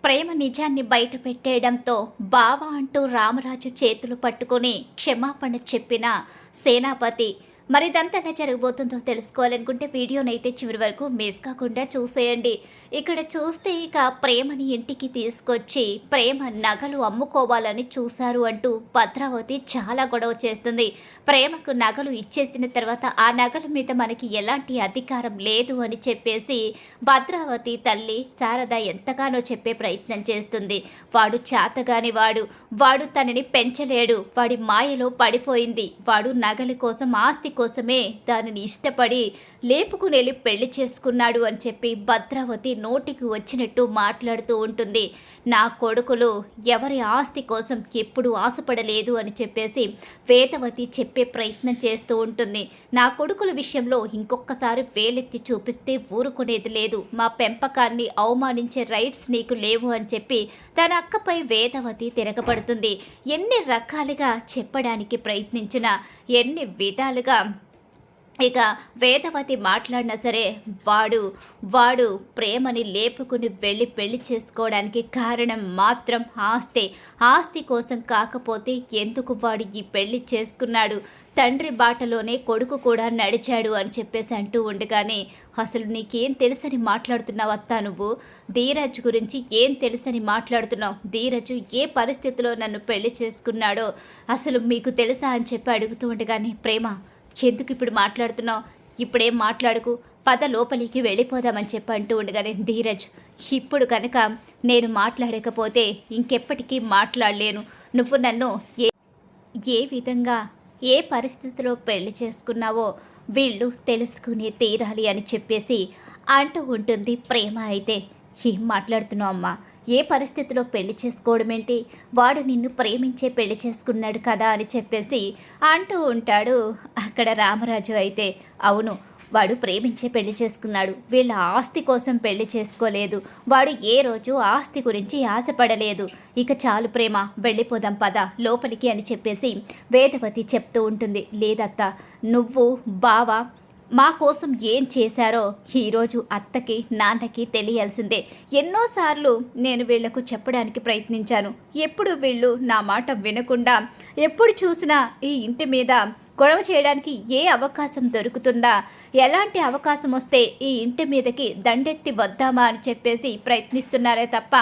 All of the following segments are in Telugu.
ప్రేమ నిజాన్ని బయట పెట్టేయడంతో బావ అంటూ రామరాజు చేతులు పట్టుకొని క్షమాపణ చెప్పిన సేనాపతి. మరి ఇదంతా ఎలా జరగబోతుందో తెలుసుకోవాలనుకుంటే వీడియోనైతే చివరి వరకు మిస్ కాకుండా చూసేయండి. ఇక్కడ చూస్తే ఇక ప్రేమని ఇంటికి తీసుకొచ్చి ప్రేమ నగలు అమ్ముకోవాలని చూశారు అంటూ భద్రావతి చాలా గొడవ చేస్తుంది. ప్రేమకు నగలు ఇచ్చేసిన తర్వాత ఆ నగల మీద మనకి ఎలాంటి అధికారం లేదు అని చెప్పేసి భద్రావతి తల్లి శారద ఎంతగానో చెప్పే ప్రయత్నం చేస్తుంది. వాడు చేతగాని వాడు తనని పెంచలేడు, వాడి మాయలో పడిపోయింది, వాడు నగల కోసం ఆస్తి కోసమే దానిని ఇష్టపడి లేపుకునేలి పెళ్లి చేసుకున్నాడు అని చెప్పి భద్రావతి నోటికి వచ్చినట్టు మాట్లాడుతూ ఉంటుంది. నా కొడుకులు ఎవరి ఆస్తి కోసం ఎప్పుడు ఆశపడలేదు అని చెప్పేసి వేదవతి చెప్పే ప్రయత్నం చేస్తూ ఉంటుంది. నా కొడుకుల విషయంలో ఇంకొకసారి వేలెత్తి చూపిస్తే ఊరుకునేది లేదు, మా పెంపకాన్ని అవమానించే రైట్స్ నీకు లేవు అని చెప్పి తన అక్కపై వేదవతి తిరగబడుతుంది. ఎన్ని రకాలుగా చెప్పడానికి ప్రయత్నించినా, ఎన్ని విధాలుగా ఇక వేదవతి మాట్లాడినా సరే వాడు ప్రేమని లేపుకుని వెళ్ళి పెళ్లి చేసుకోవడానికి కారణం మాత్రం ఆస్తి కోసం కాకపోతే ఎందుకు వాడు ఈ పెళ్లి చేసుకున్నాడు, తండ్రి బాటలోనే కొడుకు కూడా నడిచాడు అని చెప్పేసి అంటూ ఉండగానే, అసలు నీకేం తెలుసని మాట్లాడుతున్నావు అత్తా, నువ్వు ధీరజ్ గురించి ఏం తెలుసని మాట్లాడుతున్నావు, ధీరజ్ ఏ పరిస్థితిలో నన్ను పెళ్లి చేసుకున్నాడో అసలు మీకు తెలుసా అని చెప్పి అడుగుతూ ఉండగానే, ప్రేమ ఎందుకు ఇప్పుడు మాట్లాడుతున్నావు, ఇప్పుడేం మాట్లాడుకు, పద లోపలికి వెళ్ళిపోదామని చెప్పి అంటూ ఉండగానే, ధీరజ్ ఇప్పుడు కనుక నేను మాట్లాడకపోతే ఇంకెప్పటికీ మాట్లాడలేను, నువ్వు నన్ను ఏ విధంగా ఏ పరిస్థితిలో పెళ్లి చేసుకున్నావో వీళ్ళు తెలుసుకునే తీరాలి అని చెప్పేసి అంటూ ఉంటుంది ప్రేమ. అయితే ఏం మాట్లాడుతున్నావు అమ్మా, ఏ పరిస్థితిలో పెళ్లి చేసుకోవడం ఏంటి, వాడు నిన్ను ప్రేమించే పెళ్లి చేసుకున్నాడు కదా అని చెప్పేసి అంటూ ఉంటాడు అక్కడ రామరాజు. అయితే అవును, వాడు ప్రేమించే పెళ్లి చేసుకున్నాడు, వీళ్ళ ఆస్తి కోసం పెళ్లి చేసుకోలేదు, వాడు ఏ రోజు ఆస్తి గురించి ఆశపడలేదు, ఇక చాలు ప్రేమ వెళ్ళిపోదాం పద లోపలికి అని చెప్పేసి వేదవతి చెప్తూ ఉంటుంది. లేదత్తా, నువ్వు బావ మా కోసం ఏం చేశారో ఈరోజు అత్తకి నాన్నకి తెలియాల్సిందే. ఎన్నోసార్లు నేను వీళ్లకు చెప్పడానికి ప్రయత్నించాను, ఎప్పుడు వీళ్ళు నా మాట వినకుండా ఎప్పుడు చూసినా ఈ ఇంటి మీద గొడవ చేయడానికి ఏ అవకాశం దొరుకుతుందా, ఎలాంటి అవకాశం వస్తే ఈ ఇంటి మీదకి దండెత్తి వద్దామా అని చెప్పేసి ప్రయత్నిస్తున్నారే తప్ప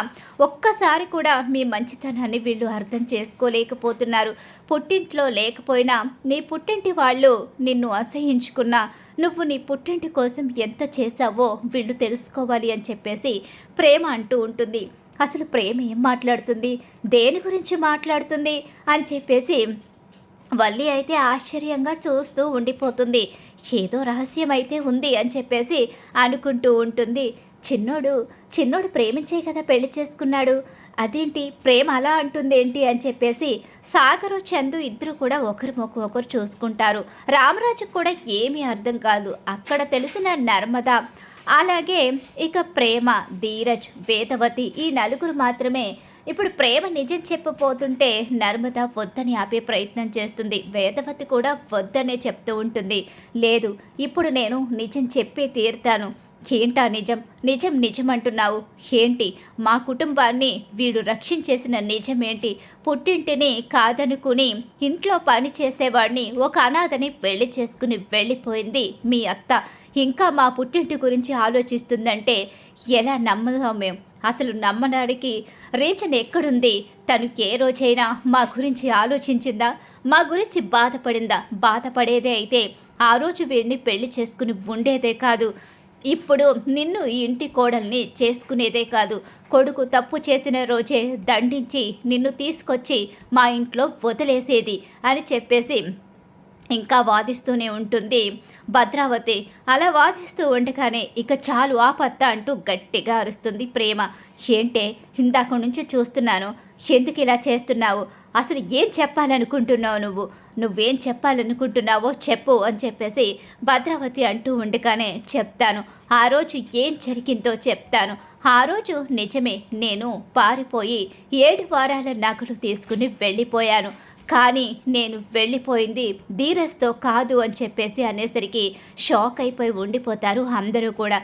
ఒక్కసారి కూడా మీ మంచితనాన్ని వీళ్ళు అర్థం చేసుకోలేకపోతున్నారు. పుట్టింట్లో లేకపోయినా నీ పుట్టింటి వాళ్ళు నిన్ను అసహించుకున్నా నువ్వు నీ పుట్టింటి కోసం ఎంత చేశావో వీళ్ళు తెలుసుకోవాలి అని చెప్పేసి ప్రేమ అంటూ ఉంటుంది. అసలు ప్రేమ ఏం మాట్లాడుతుంది, దేని గురించి మాట్లాడుతుంది అని చెప్పేసి వల్లి అయితే ఆశ్చర్యంగా చూస్తూ ఉండిపోతుంది. ఏదో రహస్యం అయితే ఉంది అని చెప్పేసి అనుకుంటూ ఉంటుంది. చిన్నోడు ప్రేమించే కదా పెళ్లి చేసుకున్నాడు, అదేంటి ప్రేమ అలా అంటుందేంటి అని చెప్పేసి సాగరు చందు ఇద్దరు కూడా ఒకరు చూసుకుంటారు. రామరాజుకు కూడా ఏమీ అర్థం కాదు. అక్కడ తెలిసిన నర్మద, అలాగే ఇక ప్రేమ, ధీరజ్, వేదవతి ఈ నలుగురు మాత్రమే ఇప్పుడు ప్రేమ నిజం చెప్పబోతుంటే నర్మద వద్దని ఆపే ప్రయత్నం చేస్తుంది. వేదవతి కూడా వద్దనే చెప్తూ ఉంటుంది. లేదు, ఇప్పుడు నేను నిజం చెప్పే తీరుతాను. ఏంటా నిజం అంటున్నావు ఏంటి, మా కుటుంబాన్ని వీడు రక్షించేసిన నిజమేంటి, పుట్టింటిని కాదనుకుని ఇంట్లో పని చేసేవాడిని ఒక అనాథని పెళ్లి చేసుకుని వెళ్ళిపోయింది మీ అత్త, ఇంకా మా పుట్టింటి గురించి ఆలోచిస్తుందంటే ఎలా నమ్మదాం మేము, అసలు నమ్మడానికి రీజన్ ఎక్కడుంది, తను ఏ రోజైనా మా గురించి ఆలోచించిందా, మా గురించి బాధపడేదే అయితే ఆ రోజు వీడిని పెళ్లి చేసుకుని ఉండేదే కాదు, ఇప్పుడు నిన్ను ఈ ఇంటి కోడల్ని చేసుకునేదే కాదు, కొడుకు తప్పు చేసిన రోజే దండించి నిన్ను తీసుకొచ్చి మా ఇంట్లో వదిలేసేది అని చెప్పేసి ఇంకా వాదిస్తూనే ఉంటుంది భద్రావతి. అలా వాదిస్తూ ఉండగానే ఇక చాలు ఆపత్త అంటూ గట్టిగా అరుస్తుంది ప్రేమ. ఏంటే ఇందాక నుంచి చూస్తున్నాను, ఎందుకు ఇలా చేస్తున్నావు, అసలు ఏం చెప్పాలనుకుంటున్నావు, నువ్వేం చెప్పాలనుకుంటున్నావో చెప్పు అని చెప్పేసి భద్రావతి అంటూ ఉండగానే, చెప్తాను, ఆ రోజు ఏం జరిగిందో చెప్తాను. ఆ రోజు నిజమే, నేను పారిపోయి 7 వారాల నగలు తీసుకుని వెళ్ళిపోయాను, కానీ నేను వెళ్ళిపోయింది ధీరజ్తో కాదు అని చెప్పేసి అనేసరికి షాక్ అయిపోయి ఉండిపోతారు అందరూ కూడా.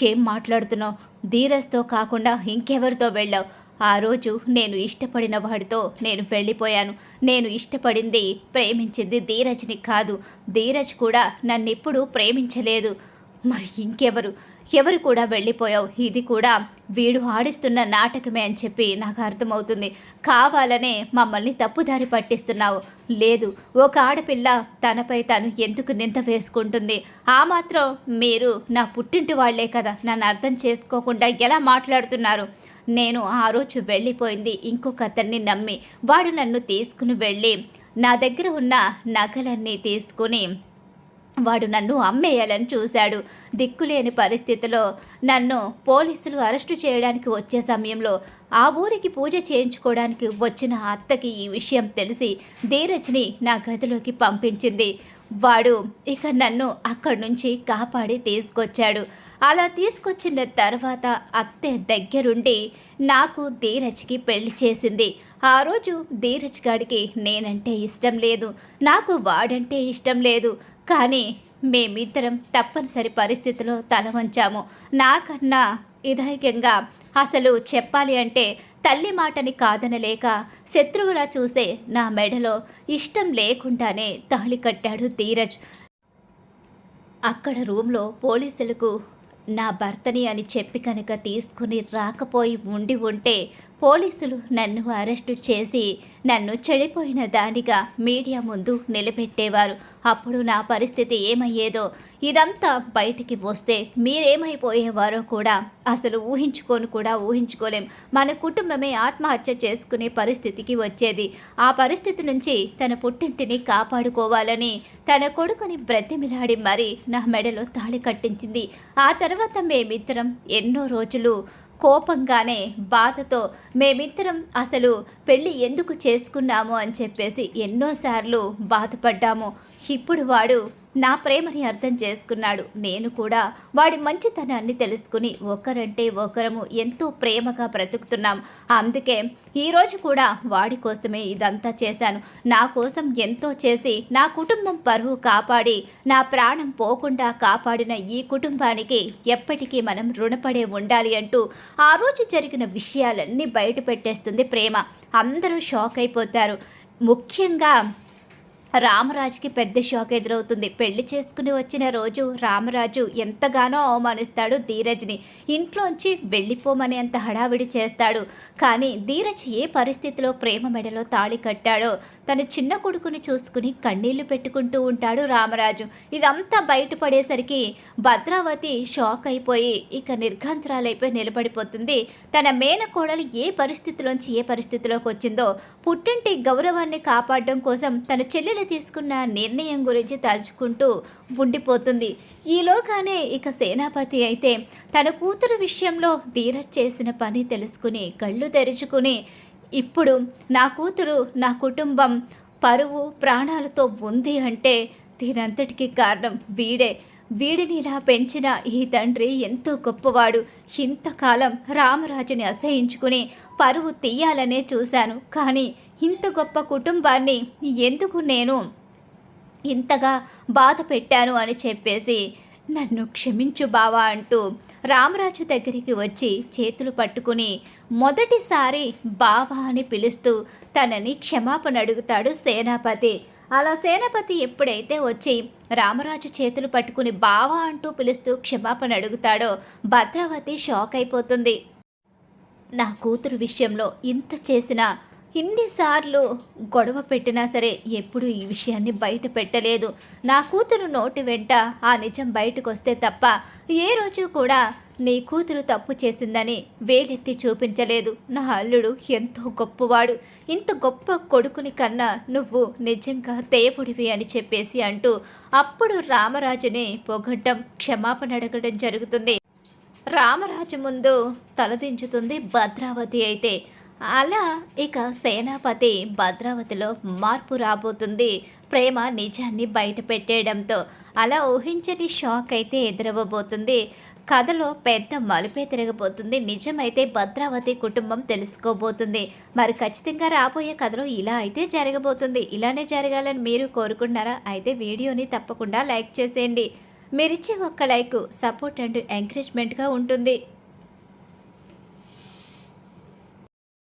ఏం మాట్లాడుతున్నావు, ధీరజ్తో కాకుండా ఇంకెవరితో వెళ్ళావు, ఆ రోజు నేను ఇష్టపడిన వాడితో నేను వెళ్ళిపోయాను. నేను ఇష్టపడింది, ప్రేమించింది ధీరజ్ని కాదు. ధీరజ్ కూడా నన్నెప్పుడూ ప్రేమించలేదు. మరి ఇంకెవరు? ఎవరు కూడా వెళ్ళిపోయావు. ఇది కూడా వీడు ఆడిస్తున్న నాటకమే అని చెప్పి నాకు అర్థమవుతుంది. కావాలనే మమ్మల్ని తప్పుదారి పట్టిస్తున్నావు. లేదు, ఒక ఆడపిల్ల తనపై తను ఎందుకు నింద వేసుకుంటుంది? ఆ మాత్రం మీరు నా పుట్టింటి వాళ్లే కదా, నన్ను అర్థం చేసుకోకుండా ఎలా మాట్లాడుతున్నారు? నేను ఆ రోజు వెళ్ళిపోయింది ఇంకొక అతన్ని నమ్మి. వాడు నన్ను తీసుకుని వెళ్ళి నా దగ్గర ఉన్న నగలన్నీ తీసుకుని వాడు నన్ను అమ్మేయాలని చూశాడు. దిక్కులేని పరిస్థితిలో నన్ను పోలీసులు అరెస్టు చేయడానికి వచ్చే సమయంలో ఆ ఊరికి పూజ చేయించుకోవడానికి వచ్చిన అత్తకి ఈ విషయం తెలిసి ధీరజ్ని నా గదిలోకి పంపించింది. వాడు ఇక నన్ను అక్కడి నుంచి కాపాడి తీసుకొచ్చాడు. అలా తీసుకొచ్చిన తర్వాత అత్తే దగ్గరుండి నాకు ధీరజ్కి పెళ్లి చేసింది. ఆ రోజు ధీరజ్ గాడికి నేనంటే ఇష్టం లేదు, నాకు వాడంటే ఇష్టం లేదు. కానీ మేమిద్దరం తప్పనిసరి పరిస్థితిలో తల వంచాము. నాకన్నా ఇదైకంగా అసలు చెప్పాలి అంటే తల్లి మాటని కాదనలేక శత్రువులా చూసే నా మెడలో ఇష్టం లేకుండానే తాళి కట్టాడు ధీరజ్. అక్కడ రూమ్లో పోలీసులకు నా భర్తని అని చెప్పి కనుక తీసుకుని రాకపోయి ఉంటే పోలీసులు నన్ను అరెస్టు చేసి నన్ను చెడిపోయిన దానిగా మీడియా ముందు నిలబెట్టేవారు. అప్పుడు నా పరిస్థితి ఏమయ్యేదో, ఇదంతా బయటికి వస్తే మీరేమైపోయేవారో కూడా అసలు ఊహించుకోలేం. మన కుటుంబమే ఆత్మహత్య చేసుకునే పరిస్థితికి వచ్చేది. ఆ పరిస్థితి నుంచి తన పుట్టింటిని కాపాడుకోవాలని తన కొడుకుని బ్రతిమిలాడి మరీ నా మెడలో తాళి కట్టించింది. ఆ తర్వాత మేమిద్దరం ఎన్నో రోజులు కోపంగానే బాధతో మేమిద్దరం అసలు పెళ్ళి ఎందుకు చేసుకున్నాము అని చెప్పేసి ఎన్నోసార్లు బాధపడ్డాము. ఇప్పుడు వాడు నా ప్రేమని అర్థం చేసుకున్నాడు. నేను కూడా వాడి మంచితనాన్ని తెలుసుకుని ఒకరంటే ఒకరము ఎంతో ప్రేమగా బ్రతుకుతున్నాం. అందుకే ఈరోజు కూడా వాడి కోసమే ఇదంతా చేశాను. నా కోసం ఎంతో చేసి నా కుటుంబం పరువు కాపాడి నా ప్రాణం పోకుండా కాపాడిన ఈ కుటుంబానికి ఎప్పటికీ మనం రుణపడే ఉండాలి అంటూ ఆ రోజు జరిగిన విషయాలన్నీ బయట పెట్టేస్తుంది ప్రేమ. అందరూ షాక్ అయిపోతారు. ముఖ్యంగా రామరాజుకి పెద్ద షాక్ ఎదురవుతుంది. పెళ్లి చేసుకుని వచ్చిన రోజు రామరాజు ఎంతగానో అవమానిస్తాడు ధీరజ్ని. ఇంట్లోంచి వెళ్ళిపోమని అంత హడావిడి చేస్తాడు. కానీ ధీరజ్ ఏ పరిస్థితిలో ప్రేమ మెడలో తాళి కట్టాడో తన చిన్న కొడుకుని చూసుకుని కన్నీళ్లు పెట్టుకుంటూ ఉంటాడు రామరాజు. ఇదంతా బయటపడేసరికి భద్రావతి షాక్ అయిపోయి ఇక నిర్ఘంతరాలైపోయి నిలబడిపోతుంది. తన మేనకోడలు ఏ పరిస్థితిలోకి వచ్చిందో, పుట్టింటి గౌరవాన్ని కాపాడడం కోసం తన చెల్లెలు తీసుకున్న నిర్ణయం గురించి తలుచుకుంటూ ఉండిపోతుంది. ఈలోగానే ఇక సేనాపతి అయితే తన కూతురు విషయంలో ధీరజ్ చేసిన పని తెలుసుకుని కళ్ళు తెరుచుకుని, ఇప్పుడు నా కూతురు నా కుటుంబం పరువు ప్రాణాలతో ఉంది అంటే దీనంతటికీ కారణం వీడిని ఇలా పెంచిన ఈ తండ్రి ఎంతో గొప్పవాడు. ఇంతకాలం రామరాజుని అసహించుకుని పరువు తీయాలనే చూశాను. కానీ ఇంత గొప్ప కుటుంబాన్ని ఎందుకు నేను ఇంతగా బాధ పెట్టాను అని చెప్పేసి నన్ను క్షమించు బావా అంటూ రామరాజు దగ్గరికి వచ్చి చేతులు పట్టుకుని మొదటిసారి బావా అని పిలుస్తూ తనని క్షమాపణ అడుగుతాడు సేనాపతి. అలా సేనాపతి ఎప్పుడైతే వచ్చి రామరాజు చేతులు పట్టుకుని బావా అంటూ పిలుస్తూ క్షమాపణ అడుగుతాడో భద్రావతి షాక్ అయిపోతుంది. నా కూతురు విషయంలో ఇంత చేసినా, ఇన్నిసార్లు గొడవ పెట్టినా సరే ఎప్పుడు ఈ విషయాన్ని బయట పెట్టలేదు. నా కూతురు నోటి వెంట ఆ నిజం బయటకు వస్తే తప్ప ఏ రోజు కూడా నీ కూతురు తప్పు చేసిందని వేలెత్తి చూపించలేదు. నా అల్లుడు ఎంతో గొప్పవాడు, ఇంత గొప్ప కొడుకుని కన్నా నువ్వు నిజంగా దేవుడివి అని చెప్పేసి అంటూ అప్పుడు రామరాజుని పొగడ్డం, క్షమాపణ అడగడం జరుగుతుంది. రామరాజు ముందు తలదించుతుంది భద్రావతి. అయితే అలా ఇక సేనాపతి భద్రావతిలో మార్పు రాబోతుంది ప్రేమ నిజాన్ని బయట పెట్టేయడంతో. అలా ఊహించని షాక్ అయితే ఎదురవ్వబోతుంది. కథలో పెద్ద మలుపే తిరగబోతుంది. నిజమైతే భద్రావతి కుటుంబం తెలుసుకోబోతుంది. మరి ఖచ్చితంగా రాబోయే కథలో ఇలా అయితే జరగబోతుంది. ఇలానే జరగాలని మీరు కోరుకుంటున్నారా? అయితే వీడియోని తప్పకుండా లైక్ చేసేయండి. మీరిచ్చే ఒక్క లైక్ సపోర్ట్ అండ్ ఎంకరేజ్మెంట్గా ఉంటుంది.